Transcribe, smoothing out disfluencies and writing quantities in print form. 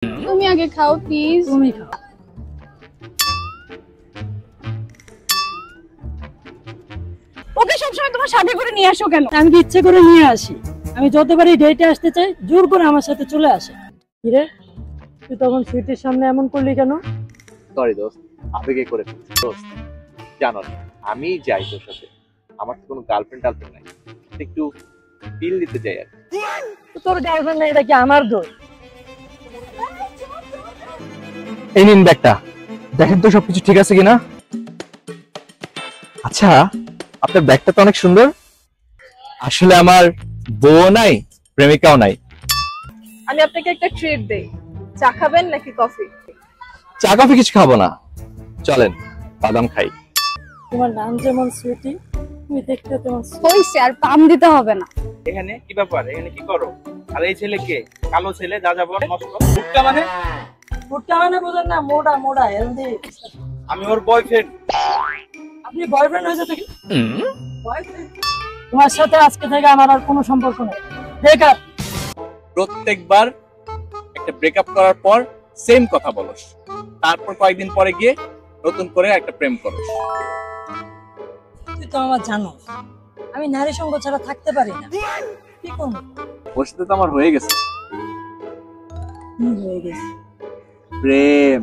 তুমি আগে খাও প্লিজ। তুমি খাও। ওকে সবসময় তোমার সাথে করে নিয়ে আসো কেন? আমি ইচ্ছে করে নিয়ে আসি। আমি যতবারই ডেটে আসতে চাই জোর করে আমার সাথে চলে আসে। কিরে তুই তখন সুইটির সামনে এমন করলি কেন? সরি দোস্ত, আবেগে করে ফেলছি দোস্ত। জানো না, আমি যাই তোর সাথে, আমার তো কোনো গার্লফ্রেন্ড টার্লফ্রেন্ড নাই, একটু ফিল দিতে চাই আর কি। তোর গার্লফ্রেন্ড না, এটা কি আমার দোষ? এই নিন ব্যাগটা, দেখেন তো সবকিছু ঠিক আছে কিনা। আচ্ছা, আপনার ব্যাগটা তো অনেক সুন্দর। আসলে আমার বউ নাই, প্রেমিকাও নাই। আমি আপনাকে একটা ট্রিট দেই, চা খাবেন নাকি কফি? চা কফি কিছু খাবো না, চলেন বাদাম খাই। তোমার নাম যেমন সুইটি, তুমি দেখতে তেমন হইছে, আর পাম দিতে হবে না। এখানে কি ব্যাপার? এখানে কি করো? আর এই ছেলে কে? কালো ছেলে, যা যাবো নষ্ট। ভুট্টা মানে? ফুটকা মানে বোঝেন না? মোটা মোটা হেলদি। আমি ওর বয়ফ্রেন্ড। আপনি বয়ফ্রেন্ড হয়েছে থেকে? বয়ফ্রেন্ড? তোমার সাথে আজকে থেকে আমার আর কোনো সম্পর্ক নেই। বেকার। প্রত্যেকবার একটা ব্রেকআপ করার পর সেম কথা বলস, তারপর কয়েকদিন পরে গিয়ে নতুন করে একটা প্রেম করস। তুই তো আমার জানো আমি নারী সঙ্গ ছাড়া থাকতে পারি না। কি করবো? ওর সাথে তো আমার হয়ে গেছে হয়ে গেছে প্রেম।